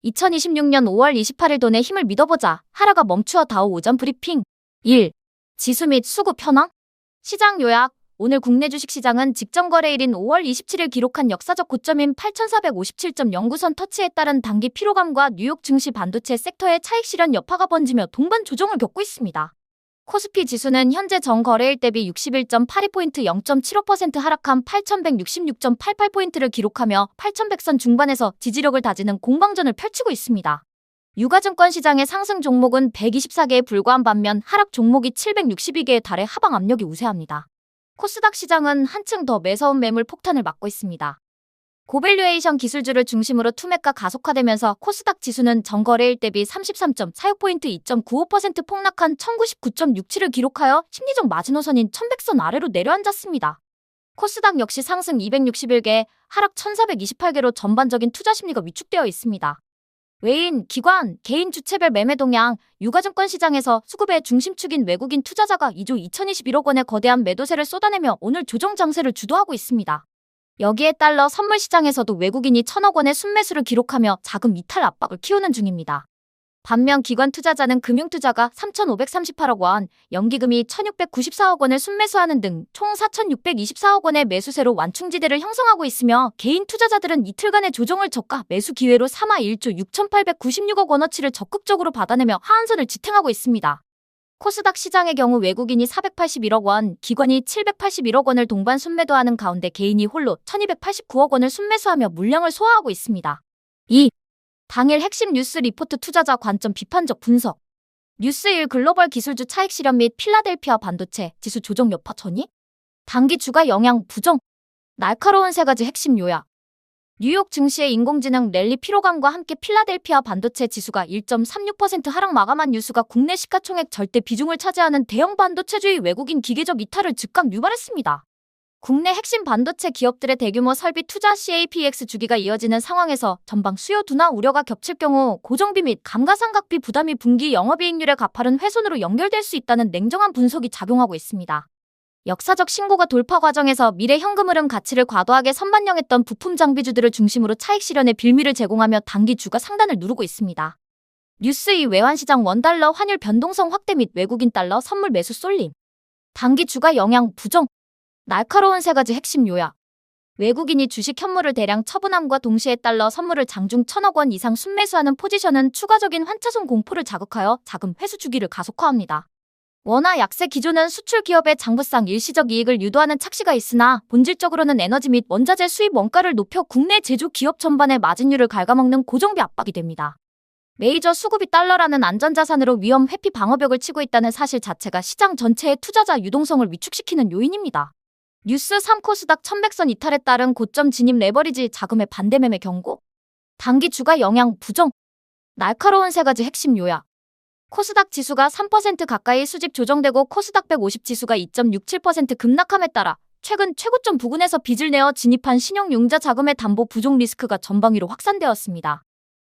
2026년 5월 28일 돈의 힘을 믿어보자. 하루가 멈추어 다우 오전 브리핑. 1. 지수 및 수급 현황. 시장 요약. 오늘 국내 주식시장은 직전 거래일인 5월 27일 기록한 역사적 고점인 8,457.09선 터치에 따른 단기 피로감과 뉴욕 증시 반도체 섹터의 차익 실현 여파가 번지며 동반 조정을 겪고 있습니다. 코스피 지수는 현재 전 거래일 대비 61.82포인트 0.75% 하락한 8,166.88포인트를 기록하며 8,100선 중반에서 지지력을 다지는 공방전을 펼치고 있습니다. 유가증권 시장의 상승 종목은 124개에 불과한 반면 하락 종목이 762개에 달해 하방 압력이 우세합니다. 코스닥 시장은 한층 더 매서운 매물 폭탄을 맞고 있습니다. 고밸류에이션 기술주를 중심으로 투매가 가속화되면서 코스닥 지수는 전거래일 대비 33.46포인트 2.95% 폭락한 1099.67을 기록하여 심리적 마지노선인 1100선 아래로 내려앉았습니다. 코스닥 역시 상승 261개, 하락 1428개로 전반적인 투자 심리가 위축되어 있습니다. 외인, 기관, 개인 주체별 매매 동향. 유가증권 시장에서 수급의 중심축인 외국인 투자자가 2조 2021억 원의 거대한 매도세를 쏟아내며 오늘 조정 장세를 주도하고 있습니다. 여기에 따라 선물 시장에서도 외국인이 1,000억 원의 순매수를 기록하며 자금 이탈 압박을 키우는 중입니다. 반면 기관 투자자는 금융투자가 3,538억 원, 연기금이 1,694억 원을 순매수하는 등 총 4,624억 원의 매수세로 완충지대를 형성하고 있으며 개인 투자자들은 이틀간의 조정을 저가 매수 기회로 3화 1조 6,896억 원어치를 적극적으로 받아내며 하한선을 지탱하고 있습니다. 코스닥 시장의 경우 외국인이 481억 원, 기관이 781억 원을 동반 순매도하는 가운데 개인이 홀로 1,289억 원을 순매수하며 물량을 소화하고 있습니다. 2. 당일 핵심 뉴스 리포트 투자자 관점 비판적 분석. 뉴스1 글로벌 기술주 차익 실현 및 필라델피아 반도체 지수 조정 여파 전이? 단기 주가 영향 부정. 날카로운 세 가지 핵심 요약. 뉴욕 증시의 인공지능 랠리 피로감과 함께 필라델피아 반도체 지수가 1.36% 하락 마감한 뉴스가 국내 시가총액 절대 비중을 차지하는 대형 반도체주의 외국인 기계적 이탈을 즉각 유발했습니다. 국내 핵심 반도체 기업들의 대규모 설비 투자 CAPX 주기가 이어지는 상황에서 전방 수요 둔화 우려가 겹칠 경우 고정비 및 감가상각비 부담이 분기 영업이익률의 가파른 훼손으로 연결될 수 있다는 냉정한 분석이 작용하고 있습니다. 역사적 신고가 돌파 과정에서 미래 현금 흐름 가치를 과도하게 선반영했던 부품 장비주들을 중심으로 차익 실현의 빌미를 제공하며 단기 주가 상단을 누르고 있습니다. 뉴스 2 외환시장 원달러 환율 변동성 확대 및 외국인 달러 선물 매수 쏠림. 단기 주가 영향 부정. 날카로운 세 가지 핵심 요약. 외국인이 주식 현물을 대량 처분함과 동시에 달러 선물을 장중 1,000억 원 이상 순매수하는 포지션은 추가적인 환차손 공포를 자극하여 자금 회수 주기를 가속화합니다. 원화 약세 기조는 수출 기업의 장부상 일시적 이익을 유도하는 착시가 있으나 본질적으로는 에너지 및 원자재 수입 원가를 높여 국내 제조 기업 전반의 마진율을 갉아먹는 고정비 압박이 됩니다. 메이저 수급이 달러라는 안전자산으로 위험 회피 방어벽을 치고 있다는 사실 자체가 시장 전체의 투자자 유동성을 위축시키는 요인입니다. 뉴스 3 코스닥 1,100선 이탈에 따른 고점 진입 레버리지 자금의 반대 매매 경고. 단기 주가 영향 부정. 날카로운 세 가지 핵심 요약. 코스닥 지수가 3% 가까이 수직 조정되고 코스닥 150 지수가 2.67% 급락함에 따라 최근 최고점 부근에서 빚을 내어 진입한 신용융자 자금의 담보 부족 리스크가 전방위로 확산되었습니다.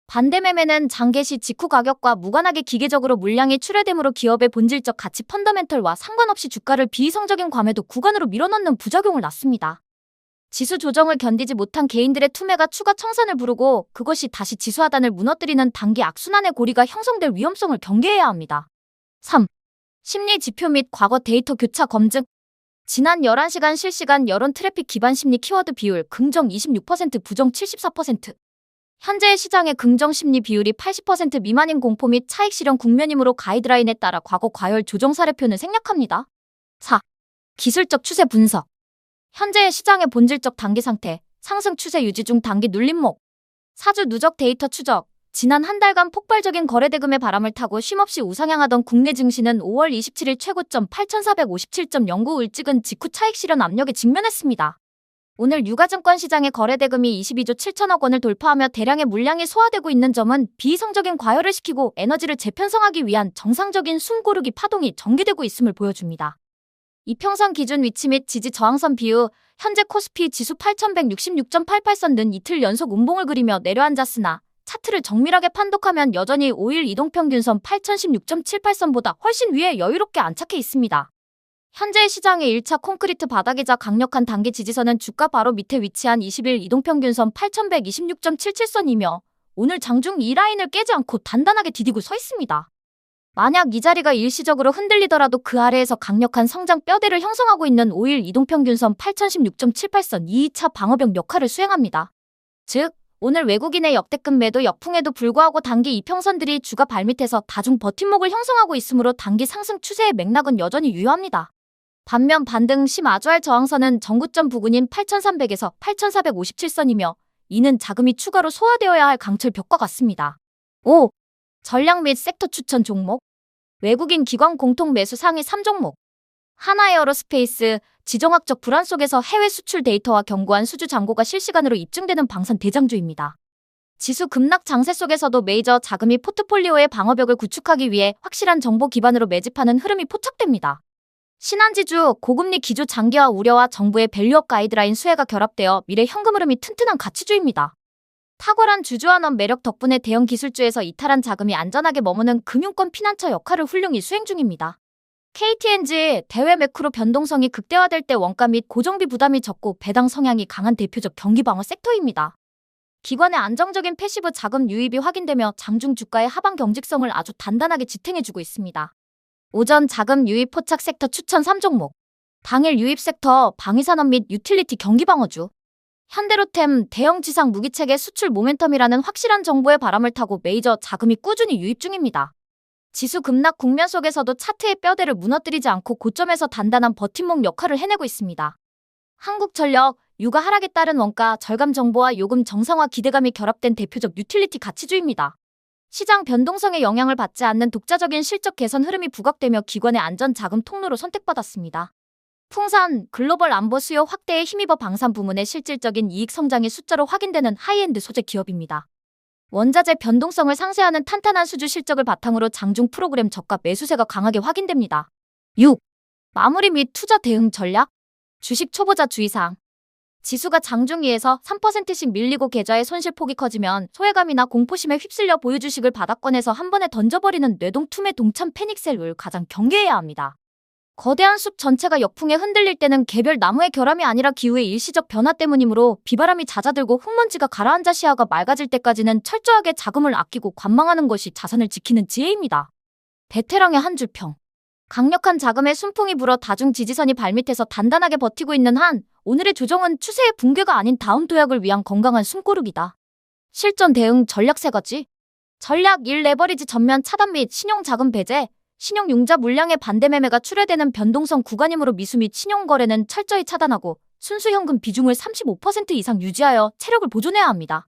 반대 매매는 장개시 직후 가격과 무관하게 기계적으로 물량이 출회됨으로 기업의 본질적 가치 펀더멘털과 상관없이 주가를 비이성적인 과매도 구간으로 밀어넣는 부작용을 낳습니다. 지수 조정을 견디지 못한 개인들의 투매가 추가 청산을 부르고 그것이 다시 지수 하단을 무너뜨리는 단기 악순환의 고리가 형성될 위험성을 경계해야 합니다. 3. 심리 지표 및 과거 데이터 교차 검증. 지난 11시간 실시간 여론 트래픽 기반 심리 키워드 비율 긍정 26% 부정 74%. 현재의 시장의 긍정 심리 비율이 80% 미만인 공포 및 차익 실현 국면이므로 가이드라인에 따라 과거 과열 조정 사례표는 생략합니다. 4. 기술적 추세 분석. 현재의 시장의 본질적 단기 상태, 상승 추세 유지 중 단기 눌림목. 4주 누적 데이터 추적. 지난 한 달간 폭발적인 거래대금의 바람을 타고 쉼없이 우상향하던 국내 증시는 5월 27일 최고점 8,457.09을 찍은 직후 차익 실현 압력에 직면했습니다. 오늘 유가증권 시장의 거래대금이 22조 7천억 원을 돌파하며 대량의 물량이 소화되고 있는 점은 비이성적인 과열을 시키고 에너지를 재편성하기 위한 정상적인 숨고르기 파동이 전개되고 있음을 보여줍니다. 이평선 기준 위치 및 지지 저항선 비율. 현재 코스피 지수 8,166.88선은 이틀 연속 음봉을 그리며 내려앉았으나 차트를 정밀하게 판독하면 여전히 5일 이동평균선 8,016.78선보다 훨씬 위에 여유롭게 안착해 있습니다. 현재 시장의 1차 콘크리트 바닥이자 강력한 단기 지지선은 주가 바로 밑에 위치한 20일 이동평균선 8,126.77선이며 오늘 장중 이 라인을 깨지 않고 단단하게 디디고 서 있습니다. 만약 이 자리가 일시적으로 흔들리더라도 그 아래에서 강력한 성장 뼈대를 형성하고 있는 5일 이동평균선 8016.78선 2차 방어벽 역할을 수행합니다. 즉, 오늘 외국인의 역대급 매도 역풍에도 불구하고 단기 이평선들이 주가 발밑에서 다중 버팀목을 형성하고 있으므로 단기 상승 추세의 맥락은 여전히 유효합니다. 반면 반등 시 마주할 저항선은 전구점 부근인 8300에서 8457선이며 이는 자금이 추가로 소화되어야 할 강철 벽과 같습니다. 5. 전략 및 섹터 추천 종목. 외국인 기관 공통 매수 상위 3종목. 하나에어로스페이스. 지정학적 불안 속에서 해외 수출 데이터와 견고한 수주 잔고가 실시간으로 입증되는 방산 대장주입니다. 지수 급락 장세 속에서도 메이저 자금이 포트폴리오의 방어벽을 구축하기 위해 확실한 정보 기반으로 매집하는 흐름이 포착됩니다. 신한지주. 고금리 기조 장기화 우려와 정부의 밸류업 가이드라인 수혜가 결합되어 미래 현금 흐름이 튼튼한 가치주입니다. 탁월한 주주환원 매력 덕분에 대형 기술주에서 이탈한 자금이 안전하게 머무는 금융권 피난처 역할을 훌륭히 수행 중입니다. KTNG. 대외 매크로 변동성이 극대화될 때 원가 및 고정비 부담이 적고 배당 성향이 강한 대표적 경기 방어 섹터입니다. 기관의 안정적인 패시브 자금 유입이 확인되며 장중 주가의 하방 경직성을 아주 단단하게 지탱해주고 있습니다. 오전 자금 유입 포착 섹터 추천 3종목. 당일 유입 섹터 방위산업 및 유틸리티 경기 방어주. 현대로템. 대형 지상 무기체계 수출 모멘텀이라는 확실한 정보의 바람을 타고 메이저 자금이 꾸준히 유입 중입니다. 지수 급락 국면 속에서도 차트의 뼈대를 무너뜨리지 않고 고점에서 단단한 버팀목 역할을 해내고 있습니다. 한국전력. 유가 하락에 따른 원가 절감 정보와 요금 정상화 기대감이 결합된 대표적 유틸리티 가치주입니다. 시장 변동성에 영향을 받지 않는 독자적인 실적 개선 흐름이 부각되며 기관의 안전 자금 통로로 선택받았습니다. 풍산. 글로벌 안보 수요 확대에 힘입어 방산 부문의 실질적인 이익 성장이 숫자로 확인되는 하이엔드 소재 기업입니다. 원자재 변동성을 상쇄하는 탄탄한 수주 실적을 바탕으로 장중 프로그램 저가 매수세가 강하게 확인됩니다. 6. 마무리 및 투자 대응 전략. 주식 초보자 주의사항. 지수가 장중 2에서 3%씩 밀리고 계좌의 손실폭이 커지면 소외감이나 공포심에 휩쓸려 보유주식을 바닥권에서 한 번에 던져버리는 뇌동투매 동참 패닉셀을 가장 경계해야 합니다. 거대한 숲 전체가 역풍에 흔들릴 때는 개별 나무의 결함이 아니라 기후의 일시적 변화 때문이므로 비바람이 잦아들고 흙먼지가 가라앉아 시야가 맑아질 때까지는 철저하게 자금을 아끼고 관망하는 것이 자산을 지키는 지혜입니다. 베테랑의 한 줄 평. 강력한 자금의 순풍이 불어 다중 지지선이 발밑에서 단단하게 버티고 있는 한 오늘의 조정은 추세의 붕괴가 아닌 다음 도약을 위한 건강한 숨고르기다. 실전 대응 전략 3가지. 전략 1. 레버리지 전면 차단 및 신용자금 배제. 신용융자 물량의 반대 매매가 출회되는 변동성 구간이므로 미수 및 신용거래는 철저히 차단하고 순수 현금 비중을 35% 이상 유지하여 체력을 보존해야 합니다.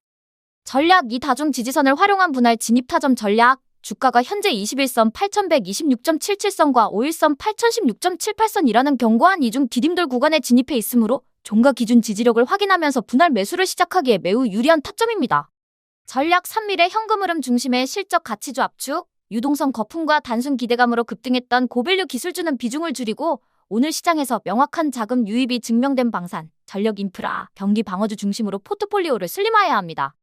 전략 2. 다중 지지선을 활용한 분할 진입 타점 전략. 주가가 현재 21선 8126.77선과 5일선 8016.78선이라는 견고한 이중 디딤돌 구간에 진입해 있으므로 종가 기준 지지력을 확인하면서 분할 매수를 시작하기에 매우 유리한 타점입니다. 전략 3. 미래 현금 흐름 중심의 실적 가치주 압축. 유동성 거품과 단순 기대감으로 급등했던 고밸류 기술주는 비중을 줄이고 오늘 시장에서 명확한 자금 유입이 증명된 방산, 전력 인프라, 경기 방어주 중심으로 포트폴리오를 슬림화해야 합니다.